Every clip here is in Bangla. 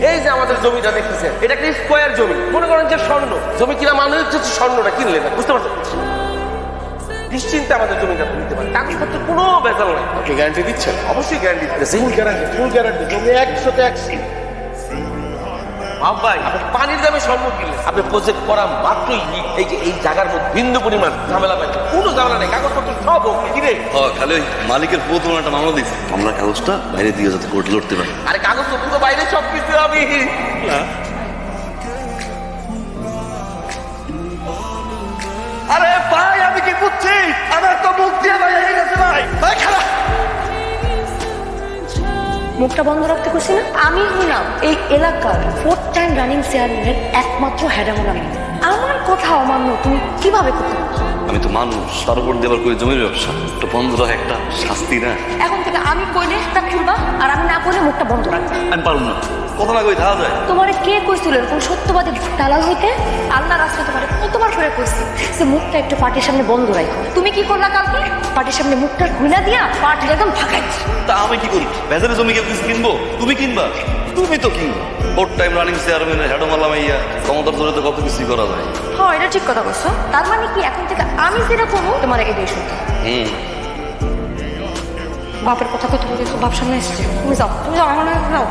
এই যে আমাদের জমিটা দেখতেছেন, এটা একটা স্কোয়ার জমি, মনে করেন যে স্বর্ণ জমি কিনা মানে হচ্ছে স্বর্ণটা কিনলে না, বুঝতে পারছেন? নিশ্চিন্তে আমাদের জমিটা নিতে পারেন, কাগজপত্র কোনো বেজাল নাই। আপনি গ্যারান্টি দিচ্ছেন? অবশ্যই গ্যারান্টি দিতেছি। ফুল গ্যারান্টি জমি 100% ভাই আপনি পানির দামে স্বর্ণ কিনলেন, আপনি প্রজেক্ট করা মাত্রই এই যে এই জায়গার মধ্যে বিন্দু পরিমাণ ঝামেলা পাই, কোনো ঝামেলা নেই, কাগজপত্র সব ওকে। কিরে খালি ওই মালিকের প্রথম একটা মামলা দিচ্ছে, আমরা কাগজটা বাইরে দিয়ে যাতে কোর্টে লড়তে পারি। আরে কাগজপত্র তো বাইরে সব কিছু আমি আরে ভাই আমি কি বুঝছি, আমার তো মুখ দিয়ে ভাই হয়ে গেছে ভাই। ভাই খারাপ মুখটা বন্ধ রাখতে করছি না আমি হলাম এই এলাকার 4th টাইম রানিং চেয়ারম্যানের একমাত্র হ্যাডামোলা মেয়ে। আমার কথা অমান্য তুমি কিভাবে করতে পারো? আমি তো মানুষ, তার উপর দিয়ে আবার করে জমির ব্যবসা, তো বন্ধ রাখা একটা শাস্তি না? এখন থেকে আমি কইলে তা খুলবা আর আমি না কইলে মুখটা বন্ধ রাখবা। আমি পারবো না, কথা না কই থাকা যায়? তোমার কে কইছিল এরকম সত্যবাদী দালাল হইতে? আল্লাহ রাস্তায় তোমার কতবার করে কইছি যে মুখটা একটু পার্টির সামনে বন্ধ রাখো। তুমি কি করলা কালকে? পার্টির সামনে মুখটা ঘুইনা দিয়া পার্টির একদম ফাঁকাই দিছো। তা আমি কি করি? ভেতরে জমি কেউ কিছু কিনবো? তুমি কিনবা? তুমি তো কিনবো। 4th টাইম রানিং চেয়ারম্যানের হেডমালা মাইয়া, ক্ষমতার জোরে তো কত কিছুই করা যায়। হ্যাঁ এটা ঠিক কথা বলছো। তার মানে কি এখন থেকে আমি যেটা করবো তোমার এটাই শুনতে হবে? বাপের কথা কত বলেছো, বাপ সামনে এসেছে। তুমি যাও আমার না যাও।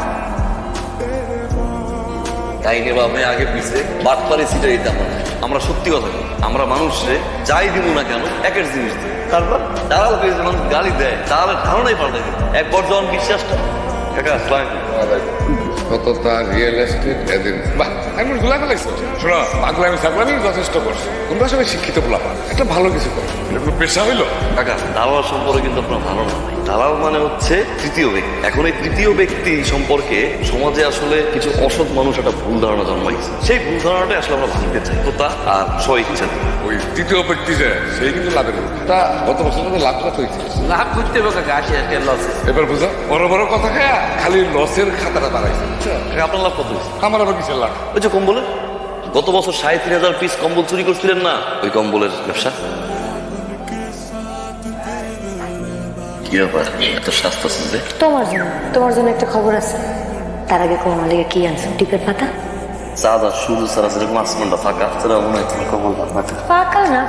তাই রে বাবা, আমি আগে পিছে বাদ পারে সিটে দিতাম না। আমরা সত্যি কথা বলি, আমরা মানুষরে যাই দিব না কেন একের জিনিস দিই। তারপর দালাল পেয়েছে, মানুষ গালি দেয়, দালালের ধারণাই পাল্টাই দেয়। একবার যখন বিশ্বাসটা কাকা আসলাম সততা, রিয়েল এস্টেট, এদিন বাহ আমি গুলা ফেলাইছো। শোনো, পাগলামি সাগলামি যথেষ্ট করছো, তোমরা সবাই শিক্ষিত পোলাপা, একটা ভালো কিছু করো, এটা কোনো পেশা হইলো? কাকা দালাল সম্পর্কে কিন্তু আপনার ভালো না। দালাল মানে হচ্ছে তৃতীয় ব্যক্তি। এখন এই তৃতীয় ব্যক্তি সম্পর্কে সমাজে আসলে কিছু অসৎ মানুষ একটা ভুল ধারণা জন্মাইছে, সেই ভুল ধারণাটাই আসলে আমরা ভাঙতে চাই, তো তা আর স্ব ইচ্ছা নেই। ওই তৃতীয় ব্যক্তি যে সেই কিন্তু লাভের মুখ। তা গত বছর মধ্যে লাভ কত হয়েছে? লাভ করতে হবে কাকা, 80 লস। এবার বুঝো, বড় বড় কথা খায়া খালি লসের খাতাটা বাড়াইছে। কাকা, আপনার লাভ কত হয়েছে? আমার আবার কিসের লাভ? ওই যে কম্বলের, গত বছর ৩৭,০০০ পিস কম্বল চুরি করছিলেন না, ওই কম্বলের ব্যবসা। কি ব্যাপার, এত স্বাস্থ্য শুনতে? তোমার জন্য একটা খবর আছে। তার আগে কোমর লেগে কি আনছো? টিপের পাতা? চাঁদা শুধু সারা সেরকম আসমানটা ফাঁকা, সেটা মনে হয় তোমার কম্বল ফাঁকা। ফাঁকা না,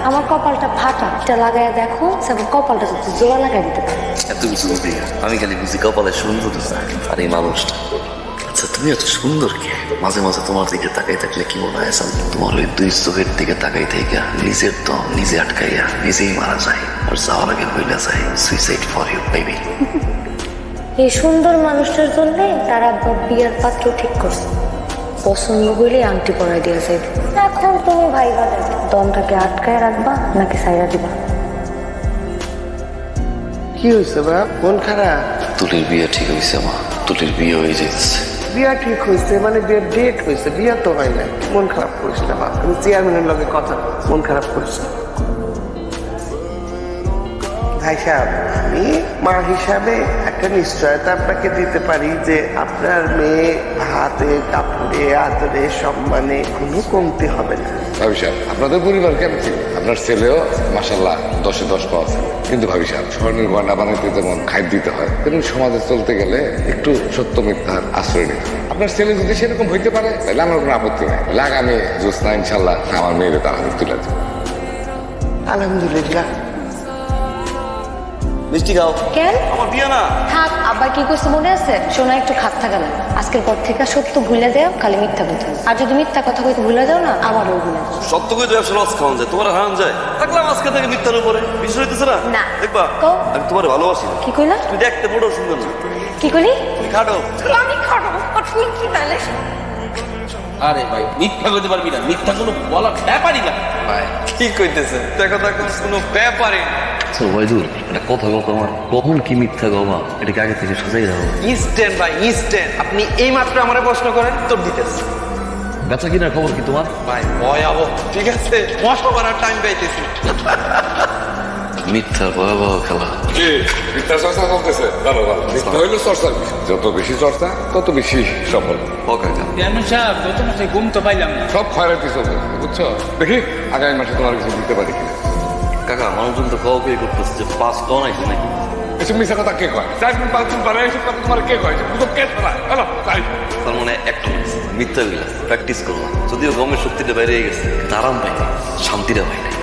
আমার কপালটা ফাটা। এটা লাগাই দেখো, সেবার কপালটা যদি জোড়া লাগাই দিতে পারো। এত কিছু বলতে আমি খালি বুঝি কপালে সুন্দর আর এই মানুষটা। আচ্ছা তুমি এত সুন্দর কে? মাঝে মাঝে তোমার দিকে তাকাই থাকলে কি মনে হয় তোমার ওই দুই চোখের দিকে তাকাই থেকে নিজের দম নিজে আটকাইয়া নিজেই মারা যায়, আর যাওয়ার আগে হইলা যায় সুইসাইড ফর ইউ বেবি। এই সুন্দর মানুষটার জন্য তারা বিয়ের পাত্র ঠিক করছে। পছন্দ হইলে আংটি পরাই দিয়ে যাইবে। এখন তুমি ভাইবা দেখো, দমটাকে আটকায় রাখবা নাকি সাইরা দিবা? কি হয়েছে বা? কোন খারাপ? তুলির বিয়ে ঠিক হয়েছে মা, তুলির বিয়ে হয়ে যেতেছে। বিয়া ঠিক হয়েছে মানে বিয়ের ডেট হয়েছে, বিয়া তো হয় না। মন খারাপ করিস না বাপ, আমি চেয়ারম্যানের লগে কথা, মন খারাপ করিস না ভাই সাহেব। আমি মা হিসাবে একটা নিশ্চয়তা আপনাকে দিতে পারি যে আপনার মেয়ে হাতে কাপড়ে আদরে সম্মানে কোনো কমতি হবে না। ভাবি সাহেব, আপনাদের পরিবার কেমন ছিল? আপনার ছেলেও মাসাল্লাহ 10-এ 10 পাওয়া ছিল, কিন্তু ভাবি সাহেব স্বর্ণের গয়না বানাইতে যেমন খাইট দিতে হয়, তেমনি সমাজে চলতে গেলে একটু সত্য মিথ্যার আশ্রয় নিতে হয়। আপনার ছেলে যদি সেরকম হইতে পারে তাহলে আমার কোনো আপত্তি নাই। আগামী জোৎস্না ইনশাল্লাহ আমার মেয়েরে তার হাতে তুলে দেবে। আলহামদুলিল্লাহ। মিষ্টি খাও। কেন? আমার বিয়ে না। থাক, আবার কি করছে মনে আছে? শোনা একটু খাপ থাকা না। আজকের পর থেকে সত্য ভুলে দেও, খালি মিথ্যা কথা। আর যদি মিথ্যা কথা কইতে ভুলে যাও না, আমারও ভুলে যাও। সত্য করে ব্যবসা লস খাওয়ান যায়, তোমার হারান যায়। থাকলাম আজকে থেকে মিথ্যার উপরে, বিশ্বাস হইতেছে না? না। দেখবা কও। আমি তোমার ভালোবাসি না। কি কইলা? তুমি দেখতে বড় সুন্দর না। কি কইলি? তুমি খাটো। আমি খাবো আর তুই কি তাহলে? আরে ভাই মিথ্যা করতে পারবি না, মিথ্যা কোনো বলার ব্যাপারই না ভাই কি কইতেছে? দেখো দেখো কোনো ব্যাপারই না। ওয়াইদুল, এটা কথা বলতো আমার, কখন কি মিথ্যা গবা এটাকে আগে থেকে সাজাই দাও। ইনস্ট্যান্ট ভাই ইনস্ট্যান্ট। আপনি এই মাত্র আমারে প্রশ্ন করেন, তোর দিতেছে। বেচা কিনার খবর কি তোমার? ভাই ভয়াবহ। ঠিক আছে, মশা মারার টাইম পাইতেছি। মিথ্যার ভয়াবহ খেলা। কি মিথ্যা চর্চা চলতেছে? ভালো ভালো, মিথ্যা হইলো চর্চার বিষয়। যত বেশি চর্চা তত বেশি সফল। ও কাকা, চেয়ারম্যান সাহেব, গত মাসে ঘুম তো পাইলাম না। সব খয়রাতি চলতেছে, বুঝছো? দেখি আগামী মাসে তোমার কিছু দিতে পারি কিনা। কাকা মানুষজন তো খাওয়া পেয়ে করতেছে যে 5 টন আছে নাকি? এসব মিশা কথা কে কয়? 4 দিন 5 দিন পরে এসব কথা তোমার কে কয়? বুঝো কে শোনায়? হ্যালো তাই তার মানে মিথ্যা গিলা প্র্যাকটিস করলাম, যদিও গমের শক্তিটা বাইরে গেছে, কিন্তু আরাম পাই নাই, শান্তিটা পাই নাই।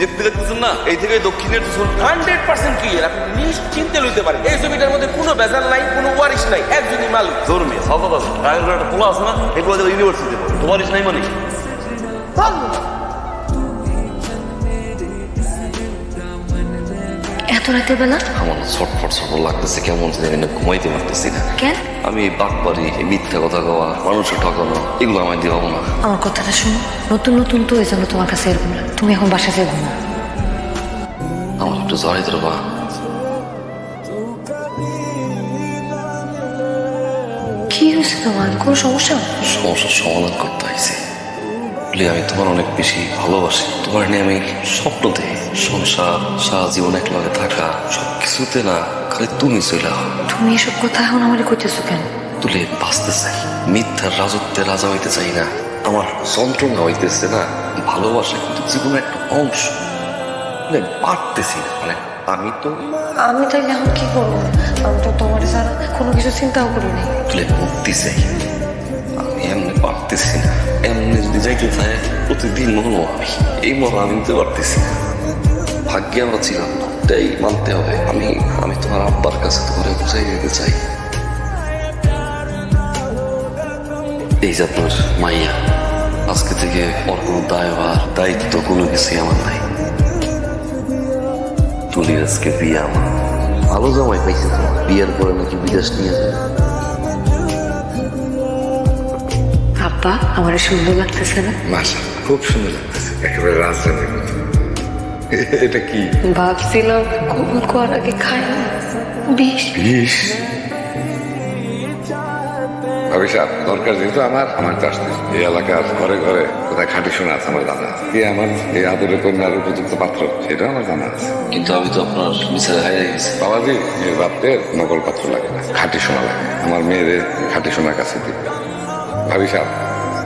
দেখতেছেন না, এই থেকে দক্ষিণের 100% ক্লিয়ার, আপনি নিশ্চিন্তে লইতে পারেন। এই জমিটার মধ্যে কোনো বেজাল নাই, কোনো ওয়ারিশ নাই, একজনই মালিক। ধর্মী হকত আছে, টাইগার একটা পোলা আছে না, এগুলো ইউনিভার্সিটি পড়ে, তোমার ইস নাই মানে এত রাতের বেলা আমার ছটফট ছটফট লাগতেছে, কেমন জানি না, ঘুমাইতে পারতেছি না। কেন? আমি বাটপারি, মিথ্যা কথা কওয়া, মানুষের ঠকানো, এগুলো আমায় দিয়ে হবো না। আমার কথাটা শুনো, নতুন নতুন তো এই জন্য তোমার কাছে এরকম না। তুমি এখন বাসা যাই ঘুমো। আমার একটু জড়াই ধরবা। কি হয়েছে তোমার? কোনো সমস্যা? সমস্যার সমাধান করতে আইছি। আমি তোমার অনেক বেশি ভালোবাসি, তোমার নিয়ে আমি স্বপ্ন দেখি, সংসার সারা জীবন একলগে থাকা, সবকিছুতে না খালি তুমি চলে আহ। তুমি এসব কথা এখন আমার কইতেছো কেন? তুলে বাঁচতে চাই, মিথ্যার রাজত্বে রাজা হইতে চাই না। আমার যন্ত্রণা হইতেছে না, ভালোবাসা কিন্তু জীবনের একটা অংশ, পারতেছি না। মানে আমি তো আমি তাইলে এখন কি করবো? আমি তো তোমার ছাড়া কোনো কিছু চিন্তাও করি নাই। তুলে মুক্তি চাই, আমি এমনি পারতেছি না। এমনি যদি যাইতে চাই প্রতিদিন মরবো আমি, এই মরা আমি নিতে পারতেছি না। ভাগ্যে আমরা ছিলাম না, তাই মানতে হবে। আমি তোমার আব্বার কাছে তোমার বুঝাই দিতে চাই, এই যে আপনার মাইয়া, আজকে থেকে ওর কোনো দায়ভার দায়িত্ব কোনো কিছুই আমার নাই। তুলির আজকে বিয়ে আমার, ভালো জামাই পাইছে তোমার, বিয়ের পরে নাকি বিদেশ নিয়ে যাবে। আব্বা, আমার সুন্দর লাগতেছে না? মাশা খুব সুন্দর লাগতেছে, একেবারে রাজধানীর মতো। এটা কি? ভাবছিলাম কবুল করার আগে খাই না। বিষ। বিষ? অভিশাপ দরকার যেহেতু আমার চাষ এই এলাকার ঘরে ঘরে কোথায় খাঁটি শোনা আছে আমার জানা আছে, কি আমার এই আদরের কন্যার উপযুক্ত পাত্র সেটাও আমার জানা আছে। কিন্তু আমি তো আপনার বিচারে হারিয়ে গেছি। বাবাজি, মেয়ের বাপতে নকল পাত্র লাগে না, খাঁটি সোনা লাগে। আমার মেয়েদের খাঁটি সোনার কাছে দিবে। ভাবি সাহেব,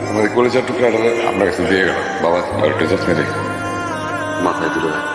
আমাদের কলেজের টুকরাটা আপনার কাছে দিয়ে গেল, বাবা একটু যত্নে রেখে মাথায় তুলে রাখ।